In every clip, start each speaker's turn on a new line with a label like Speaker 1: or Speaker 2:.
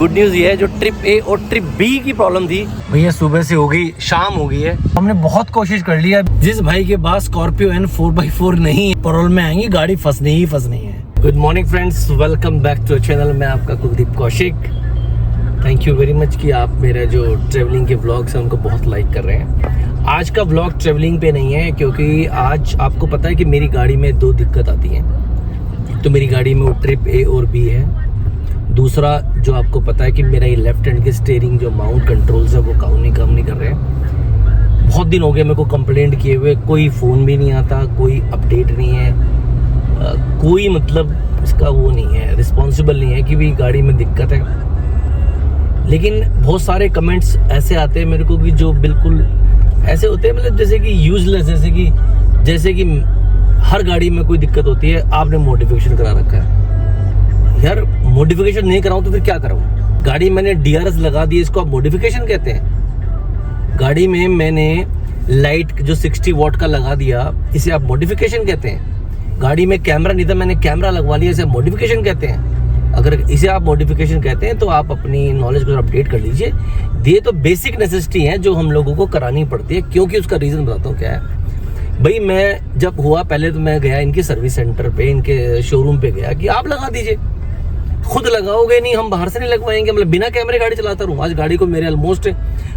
Speaker 1: Good news ये है, जो ट्रिप ए और ट्रिप बी की प्रॉब्लम थी भैया सुबह से हो गई, शाम हो गई है। हमने बहुत कोशिश कर लिया। जिस भाई के पास स्कॉर्पियो एन 4x4 नहीं है, प्रॉब्लम में आएंगी, गाड़ी फंसनी ही फंसनी है। Good morning friends, welcome back to channel. मैं आपका Kuldeep Kaushik. Thank you very much कि आप मेरे जो ट्रेवलिंग के व्लॉग्स हैं उनको बहुत लाइक कर रहे हैं। आज का व्लॉग ट्रेवलिंग पे नहीं है, क्योंकि आज आपको पता है कि मेरी गाड़ी में दो दिक्कत आती हैं। तो मेरी गाड़ी में वो ट्रिप ए और बी है। दूसरा जो आपको पता है कि मेरा ये लेफ्ट हैंड के स्टीयरिंग जो माउंट कंट्रोल्स है वो काम नहीं कर रहे हैं। बहुत दिन हो गए मेरे को कंप्लेंट किए हुए, कोई फ़ोन भी नहीं आता, कोई अपडेट नहीं है, कोई मतलब इसका वो नहीं है, रिस्पॉन्सिबल नहीं है कि भी गाड़ी में दिक्कत है। लेकिन बहुत सारे कमेंट्स ऐसे आते हैं मेरे को कि जो बिल्कुल ऐसे होते हैं, मतलब जैसे कि यूजलेस, जैसे कि हर गाड़ी में कोई दिक्कत होती है, आपने मॉडिफिकेशन करा रखा है। यार मॉडिफिकेशन नहीं कराऊं तो फिर क्या कराऊं? गाड़ी मैंने DRS लगा दी, इसको आप मॉडिफिकेशन कहते हैं? गाड़ी में मैंने लाइट जो 60 वॉट का लगा दिया, इसे आप मॉडिफिकेशन कहते हैं? गाड़ी में कैमरा नहीं था, मैंने कैमरा लगवा लिया, इसे मॉडिफिकेशन कहते हैं? अगर इसे आप मॉडिफिकेशन कहते हैं तो आप अपनी नॉलेज को अपडेट कर लीजिए। ये तो बेसिक नेसेसिटी है जो हम लोगों को करानी पड़ती है, क्योंकि उसका रीज़न बताता हूँ क्या है। भाई मैं जब हुआ पहले तो मैं गया इनके सर्विस सेंटर पे, इनके शोरूम पे गया कि आप लगा दीजिए। खुद लगाओगे नहीं, हम बाहर से नहीं लगवाएंगे, मतलब बिना कैमरे गाड़ी चलाता रहूँ। आज गाड़ी को मेरे ऑलमोस्ट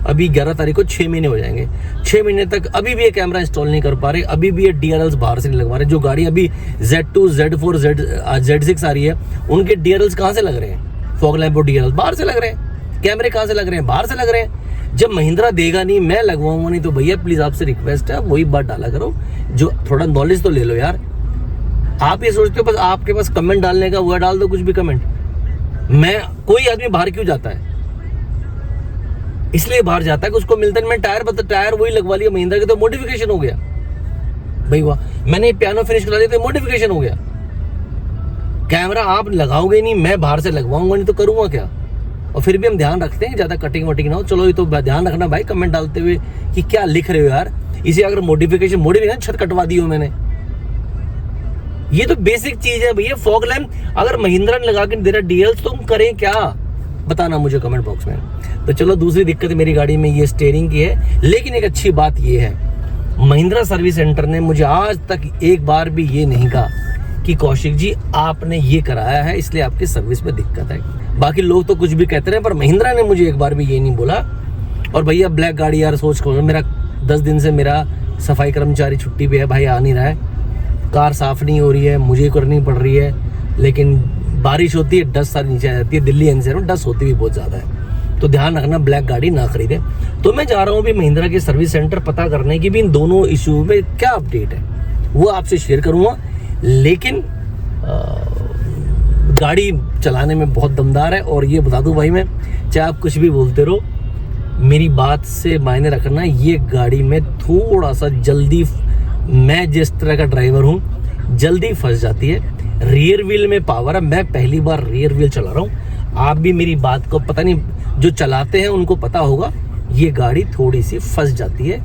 Speaker 1: अभी 11 तारीख को 6 महीने हो जाएंगे। 6 महीने तक अभी भी ये कैमरा इंस्टॉल नहीं कर पा रहे, अभी भी ये DRLs बाहर से नहीं लगवा रहे। जो गाड़ी अभी Z2, Z4, Z6 आ रही है, उनके DRLs कहाँ से लग रहे हैं? फॉग लैंप और DRLs बाहर से लग रहे हैं। कैमरे कहाँ से लग रहे हैं? बाहर से लग रहे हैं। जब महिंद्रा देगा नहीं, मैं लगवाऊंगा नहीं, तो भैया प्लीज आपसे रिक्वेस्ट है, वही बात डाला करो, जो थोड़ा नॉलेज तो ले लो यार। आप ये सोचते हो बस आपके पास कमेंट डालने का, वो डाल दो कुछ भी कमेंट। मैं कोई आदमी बाहर क्यों जाता है? इसलिए बाहर जाता है कि उसको मिलता है। मैं टायर वही लगवा लिया महिंद्रा के, तो मॉडिफिकेशन हो गया भाई। वाह, मैंने पियानो फिनिश करा दिया तो मॉडिफिकेशन हो गया। कैमरा आप लगाओगे नहीं, मैं बाहर से लगवाऊंगा नहीं, तो करूंगा क्या? और फिर भी हम ध्यान रखते हैं ज्यादा कटिंग वटिंग ना हो। चलो ये तो ध्यान रखना भाई कमेंट डालते हुए कि क्या लिख रहे हो यार। इसे अगर मॉडिफिकेशन छत कटवा दी हो मैंने, ये तो बेसिक चीज है भैया। फॉग लैंप अगर महिंद्रा ने लगा के दे रहा DRLs, तो हम करें क्या? बताना मुझे कमेंट बॉक्स में। तो चलो, दूसरी दिक्कत मेरी गाड़ी में ये स्टीयरिंग की है। लेकिन एक अच्छी बात ये है, महिंद्रा सर्विस सेंटर ने मुझे आज तक एक बार भी ये नहीं कहा कि कौशिक जी आपने ये कराया है इसलिए आपकी सर्विस में दिक्कत है। बाकी लोग तो कुछ भी कहते रहे, पर महिंद्रा ने मुझे एक बार भी ये नहीं बोला। और भैया ब्लैक गाड़ी यार, सोच करो, मेरा 10 दिन से मेरा सफाई कर्मचारी छुट्टी पे है भाई, आ नहीं रहा है। कार साफ नहीं हो रही है, मुझे करनी पड़ रही है। लेकिन बारिश होती है, डस्ट सारी नीचे आ जाती है। दिल्ली एनसीआर में डस्ट होती भी बहुत ज़्यादा है, तो ध्यान रखना ब्लैक गाड़ी ना खरीदे। तो मैं जा रहा हूँ भी महिंद्रा के सर्विस सेंटर पता करने की भी इन दोनों इशू में क्या अपडेट है, वो आपसे शेयर करूँगा। लेकिन गाड़ी चलाने में बहुत दमदार है। और ये बता दूं भाई, मैं चाहे आप कुछ भी बोलते रहो, मेरी बात से मायने रखना, ये गाड़ी में थोड़ा सा जल्दी, मैं जिस तरह का ड्राइवर हूँ, जल्दी फंस जाती है। रियर व्हील में पावर है, मैं पहली बार रियर व्हील चला रहा हूँ। आप भी मेरी बात को पता नहीं, जो चलाते हैं उनको पता होगा, ये गाड़ी थोड़ी सी फंस जाती है।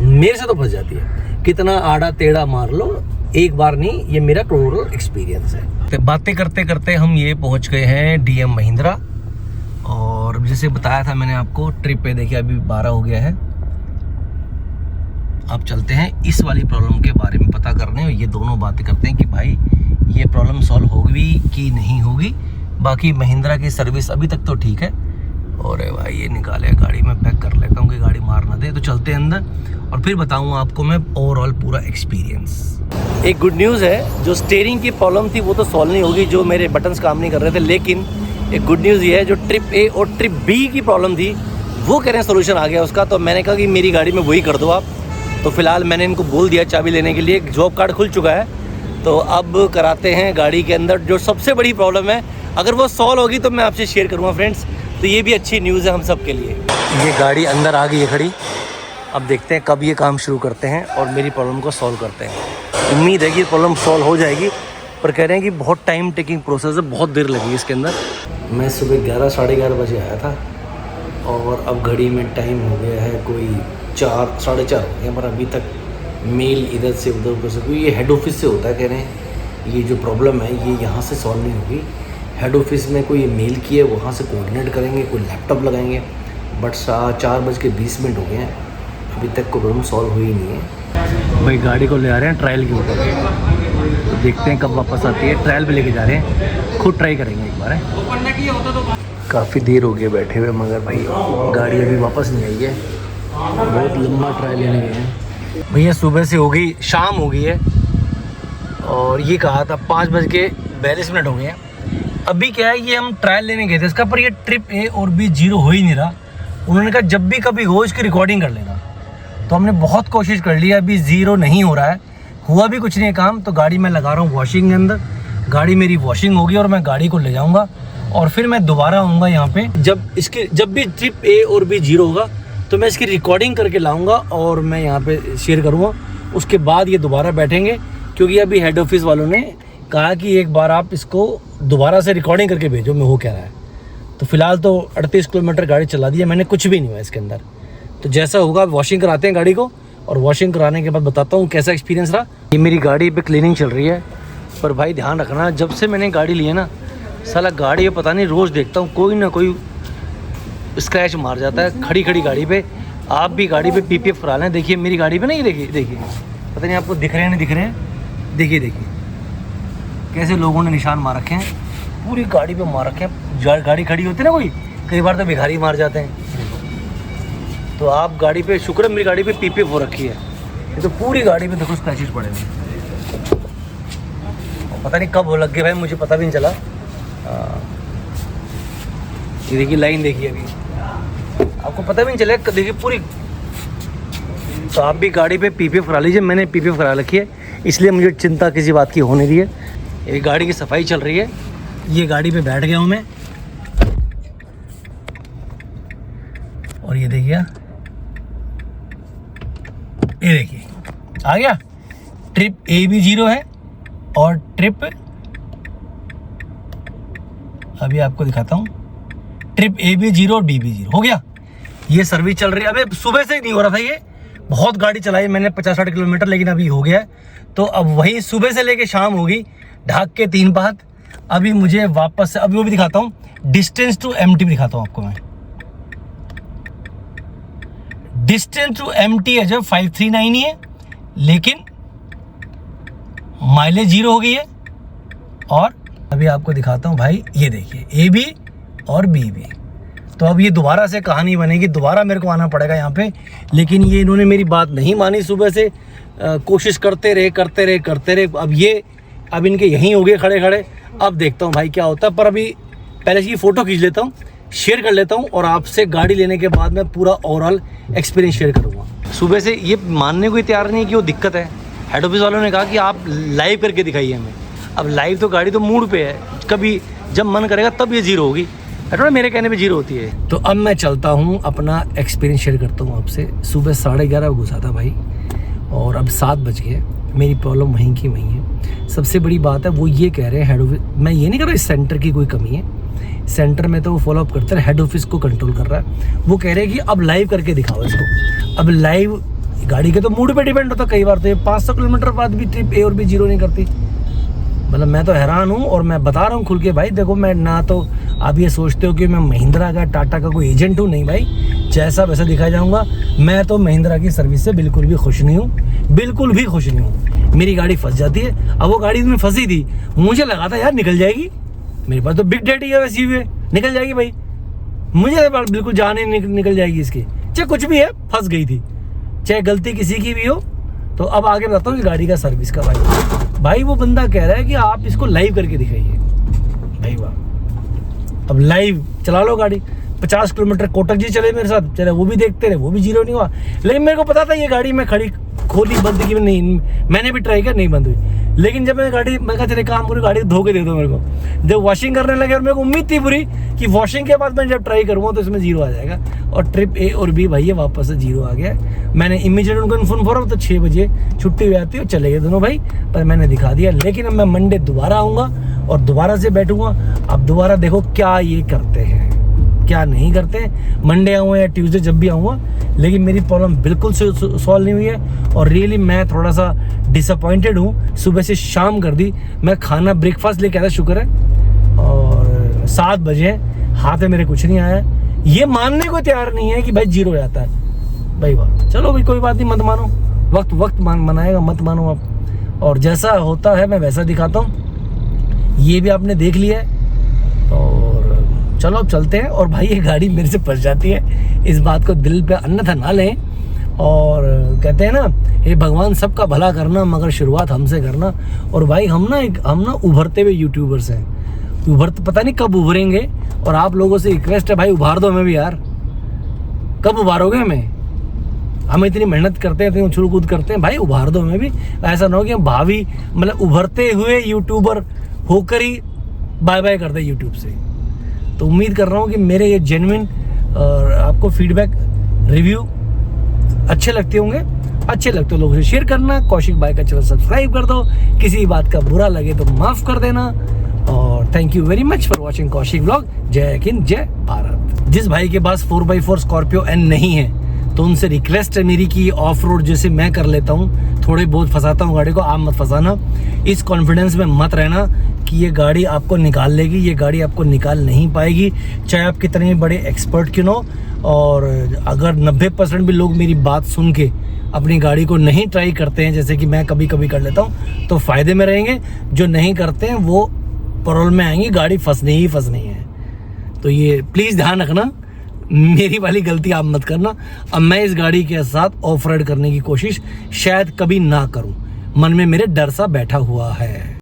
Speaker 1: मेरे से तो फंस जाती है, कितना आड़ा टेढ़ा मार लो, एक बार नहीं, ये मेरा टोटल एक्सपीरियंस है। तो बातें करते करते हम ये पहुंच गए हैं DM महिंद्रा। और जैसे बताया था मैंने आपको, ट्रिप पे देखिए अभी 12 हो गया है। अब चलते हैं इस वाली प्रॉब्लम के बारे में पता करने, और ये दोनों बातें करते हैं कि भाई ये प्रॉब्लम सॉल्व होगी कि नहीं होगी। बाकी महिंद्रा की सर्विस अभी तक तो ठीक है। और भाई ये निकाले गाड़ी में पैक कर लेता हूँ कि गाड़ी मार ना दे। तो चलते हैं अंदर और फिर बताऊँगा आपको मैं ओवरऑल पूरा एक्सपीरियंस। एक गुड न्यूज़ है, जो स्टीयरिंग की प्रॉब्लम थी वो तो सॉल्व नहीं होगी, जो मेरे बटन्स काम नहीं कर रहे थे। लेकिन एक गुड न्यूज़ ये है, जो ट्रिप ए और ट्रिप बी की प्रॉब्लम थी वो कह रहे हैं सोल्यूशन आ गया उसका। तो मैंने कहा कि मेरी गाड़ी में वही कर दो आप। तो फिलहाल मैंने इनको बोल दिया चाबी लेने के लिए, जॉब कार्ड खुल चुका है। तो अब कराते हैं गाड़ी के अंदर जो सबसे बड़ी प्रॉब्लम है। अगर वो सॉल्व होगी तो मैं आपसे शेयर करूँगा फ्रेंड्स। तो ये भी अच्छी न्यूज़ है हम सब के लिए। ये गाड़ी अंदर आ गई है खड़ी। अब देखते हैं कब ये काम शुरू करते हैं और मेरी प्रॉब्लम को सॉल्व करते हैं। उम्मीद है कि प्रॉब्लम सॉल्व हो जाएगी, पर कह रहे हैं कि बहुत टाइम टेकिंग प्रोसेस है, बहुत देर लगेगी इसके अंदर। मैं सुबह 11 साढ़े 11 बजे आया था और अब घड़ी में टाइम हो गया है कोई 4 साढ़े 4 हो गया, पर अभी तक मेल इधर से उधर से, ये हेड ऑफिस से होता है। कह रहे हैं ये जो प्रॉब्लम है ये यहाँ से सॉल्व नहीं होगी, हेड ऑफिस में कोई मेल की है, वहाँ से कोऑर्डिनेट करेंगे, कोई लैपटॉप लगाएंगे। बट 4:20 हो गए हैं, अभी तक कोई प्रॉब्लम सॉल्व हुई नहीं है। भाई गाड़ी को ले आ रहे हैं ट्रायल के ऊपर, तो देखते हैं कब वापस आती है। ट्रायल पे लेके जा रहे हैं, खुद ट्राई करेंगे एक बार है। काफ़ी देर हो गई बैठे हुए, मगर भाई गाड़ी अभी वापस नहीं आई है। बहुत लंबा ट्रायल लेने गए हैं भैया। सुबह से हो गई, शाम हो गई है, और ये कहा था 5:42 हो गए हैं। अभी क्या है, ये हम ट्रायल लेने गए थे इसका, पर ये ट्रिप ए और बी 0 हो ही नहीं रहा। उन्होंने कहा जब भी कभी हो इसकी रिकॉर्डिंग कर लेना, तो हमने बहुत कोशिश कर ली, अभी 0 नहीं हो रहा है, हुआ भी कुछ नहीं काम। तो गाड़ी मैं लगा रहा हूँ वॉशिंग के अंदर, गाड़ी मेरी वॉशिंग होगी और मैं गाड़ी को ले जाऊँगा, और फिर मैं दोबारा आऊँगा यहाँ पे। जब भी ट्रिप ए और बी 0 होगा तो मैं इसकी रिकॉर्डिंग करके लाऊँगा और मैं यहाँ पे शेयर करूँगा। उसके बाद ये दोबारा बैठेंगे, क्योंकि अभी हेड ऑफिस वालों ने कहा कि एक बार आप इसको दोबारा से रिकॉर्डिंग करके भेजो मैं हो क्या रहा है। तो फिलहाल तो 38 किलोमीटर गाड़ी चला दी है मैंने, कुछ भी नहीं हुआ इसके अंदर। तो जैसा होगा वॉशिंग कराते हैं गाड़ी को, और वॉशिंग कराने के बाद बताता हूँ कैसा एक्सपीरियंस रहा। ये मेरी गाड़ी पे क्लीनिंग चल रही है, पर भाई ध्यान रखना, जब से मैंने गाड़ी ली है ना, साला गाड़ी पता नहीं रोज़ देखता हूँ कोई ना कोई स्क्रैच मार जाता है खड़ी गाड़ी पे। आप भी गाड़ी पे PPF करा लें। देखिए मेरी गाड़ी पे नहीं, देखिए पता नहीं आपको दिख रहे हैं नहीं दिख रहे हैं, देखिए कैसे लोगों ने निशान मार रखे हैं, पूरी गाड़ी पे मार रखे हैं। गाड़ी खड़ी होती है ना कोई, कई बार तो भिखारी मार जाते हैं। तो आप गाड़ी पे, शुक्र है मेरी गाड़ी पे PPF हो रखी है, ये तो पूरी गाड़ी पे देखो स्क्रैचेस पड़े हुए। पता नहीं कब हो लग गए भाई, मुझे पता भी नहीं चला। ये देखिए लाइन, देखिए अभी आपको पता भी नहीं चला, देखिए पूरी। तो आप भी गाड़ी पे PPF करा लीजिए, मैंने PPF करा रखी है, इसलिए मुझे चिंता किसी बात की होने दी है। ये गाड़ी की सफाई चल रही है, ये गाड़ी पे बैठ गया हूँ मैं, और ये देखिए आ गया। ट्रिप ए भी 0 है, और ट्रिप अभी आपको दिखाता हूँ, ट्रिप ए भी 0 और बी भी 0 हो गया। ये सर्विस चल रही है, अबे सुबह से नहीं हो रहा था, ये बहुत गाड़ी चलाई मैंने 50-60 किलोमीटर, लेकिन अभी हो गया है। तो अब वही सुबह से लेके शाम होगी, ढाक के 3 बात। अभी मुझे वापस से, अभी वो भी दिखाता हूँ, डिस्टेंस टू एमटी भी दिखाता हूँ आपको मैं। डिस्टेंस टू एमटी है जो 539 ही है, लेकिन माइलेज 0 हो गई है। और अभी आपको दिखाता हूँ भाई, ये देखिए ए बी और बी बी। तो अब ये दोबारा से कहानी बनेगी, दोबारा मेरे को आना पड़ेगा यहाँ पे। लेकिन ये इन्होंने मेरी बात नहीं मानी, सुबह से कोशिश करते रहे। अब इनके यहीं हो गए खड़े। अब देखता हूँ भाई क्या होता है, पर अभी पहले से ये फ़ोटो खींच लेता हूँ, शेयर कर लेता हूँ, और आपसे गाड़ी लेने के बाद मैं पूरा ओवरऑल एक्सपीरियंस शेयर करूँगा। सुबह से ये मानने को तैयार नहीं है कि वो दिक्कत है। हेड ऑफिस वालों ने कहा कि आप लाइव करके दिखाइए हमें। अब लाइव तो गाड़ी तो मूड पे है, कभी जब मन करेगा तब ये 0 होगी, थोड़ा मेरे कहने पे 0 होती है। तो अब मैं चलता हूँ, अपना एक्सपीरियंस शेयर करता हूँ आपसे। सुबह 11:30 घुसा था भाई, और अब 7 बज गए। मेरी प्रॉब्लम वहीं की वहीं है। सबसे बड़ी बात है, वो ये कह रहे हैं हेड ऑफिस, मैं ये नहीं कर रहा इस सेंटर की कोई कमी है, सेंटर में तो वो फॉलोअप करते हैं, हेड ऑफिस को कंट्रोल कर रहा है। वो कह रहे हैं कि अब लाइव करके दिखाओ इसको। अब लाइव गाड़ी के तो मूड पे डिपेंड होता, कई बार तो ये 500 किलोमीटर बाद भी ट्रिप ए और बी 0 नहीं करती। मतलब मैं तो हैरान हूँ, और मैं बता रहा हूँ खुल के भाई, देखो मैं ना तो आप ये सोचते हो कि मैं महिंद्रा का, टाटा का कोई एजेंट हूँ, नहीं भाई, जैसा वैसा दिखा जाऊँगा। मैं तो महिंद्रा की सर्विस से बिल्कुल भी खुश नहीं हूँ, बिल्कुल भी खुश नहीं हूँ। मेरी गाड़ी फंस जाती है। अब वो गाड़ी में फंसी थी, मुझे लगा था यार निकल जाएगी, मेरे पास तो बिग डैडी है वैसी भी, निकल जाएगी भाई, मुझे बिल्कुल जान ही निकल जाएगी इसकी, चाहे कुछ भी है, फंस गई थी, चाहे गलती किसी की भी हो। तो अब आगे बताता हूँ कि गाड़ी का सर्विस का भाई वो बंदा कह रहा है कि आप इसको लाइव करके दिखाइए। भाई वाह, अब लाइव चला लो गाड़ी। 50 किलोमीटर कोटक जी चले मेरे साथ, चले वो भी देखते रहे, वो भी 0 नहीं हुआ। लेकिन मेरे को पता था ये गाड़ी मैं खोली बंद की नहीं, मैंने भी ट्राई किया, नहीं बंद हुई। लेकिन जब मैं कहा चले काम करूँ, गाड़ी धो के दे दो मेरे को। जब वॉशिंग करने लगे, और मेरे को उम्मीद थी पूरी कि वॉशिंग के बाद मैं जब ट्राई करूँगा तो इसमें 0 आ जाएगा। और ट्रिप ए और बी भाई वापस से 0 आ गया। मैंने इमीडिएट उनको इन्फॉर्म करा, तो 6 बजे छुट्टी हुई आती है, चले गए दोनों भाई, पर मैंने दिखा दिया। लेकिन अब मैं मंडे दोबारा आऊँगा और दोबारा से बैठूँगा। अब दोबारा देखो क्या ये करते हैं, क्या नहीं करते। मंडे आऊँगा या ट्यूसडे, जब भी आऊँगा। लेकिन मेरी प्रॉब्लम बिल्कुल सॉल्व नहीं हुई है, और रियली मैं थोड़ा सा डिसअपॉइंटेड हूँ। सुबह से शाम कर दी। मैं खाना ब्रेकफास्ट लेके आया, शुक्र है, और 7 बजे, हाथ में मेरे कुछ नहीं आया, ये मानने को तैयार नहीं है कि भाई जीरो जाता है। भाई वाह, चलो भाई कोई बात नहीं, मत मानो, वक्त मनाएगा, मत मानो आप। और जैसा होता है मैं वैसा दिखाता हूँ, ये भी आपने देख लिया है। और चलो अब चलते हैं। और भाई ये गाड़ी मेरे से फंस जाती है, इस बात को दिल पे अन्यथा ना लें। और कहते हैं ना, हे भगवान सबका भला करना मगर शुरुआत हमसे करना। और भाई हम ना उभरते हुए यूट्यूबर्स हैं, पता नहीं कब उभरेंगे। और आप लोगों से रिक्वेस्ट है भाई, उभार दो हमें भी यार, कब उभारोगे हमें? हम इतनी मेहनत करते हैं, इतनी उछल कूद करते हैं, भाई उभार दो हमें भी। ऐसा ना हो कि हम भावी मतलब उभरते हुए यूट्यूबर होकर ही बाय बाय कर दे यूट्यूब से। तो उम्मीद कर रहा हूँ कि मेरे ये जेन्युइन और आपको फीडबैक रिव्यू अच्छे लगते होंगे। अच्छे लगते हो लोगों से शेयर करना, कौशिक भाई का चैनल सब्सक्राइब कर दो, किसी बात का बुरा लगे तो माफ़ कर देना। और thank you very much for watching Kaushik vlog. जय हिंद, जय भारत। जिस भाई के पास 4x4 स्कॉर्पियो एन नहीं है तो उनसे रिक्वेस्ट है मेरी कि ऑफ रोड जैसे मैं कर लेता हूँ, थोड़े बहुत फंसाता हूँ गाड़ी को, आप मत फंसाना। इस कॉन्फिडेंस में मत रहना कि ये गाड़ी आपको निकाल लेगी, ये गाड़ी आपको निकाल नहीं पाएगी, चाहे आप कितने बड़े एक्सपर्ट क्यों हो। और अगर 90% भी लोग मेरी बात सुन के अपनी गाड़ी को नहीं ट्राई करते हैं, जैसे कि मैं कभी कभी कर लेता हूँ, तो फ़ायदे में रहेंगे। जो नहीं करते हैं वो परौल में आएंगी, गाड़ी फंसनी है। तो ये प्लीज़ ध्यान रखना, मेरी वाली गलती आप मत करना। अब मैं इस गाड़ी के साथ ऑफ राइड करने की कोशिश शायद कभी ना करूं, मन में मेरे डर सा बैठा हुआ है।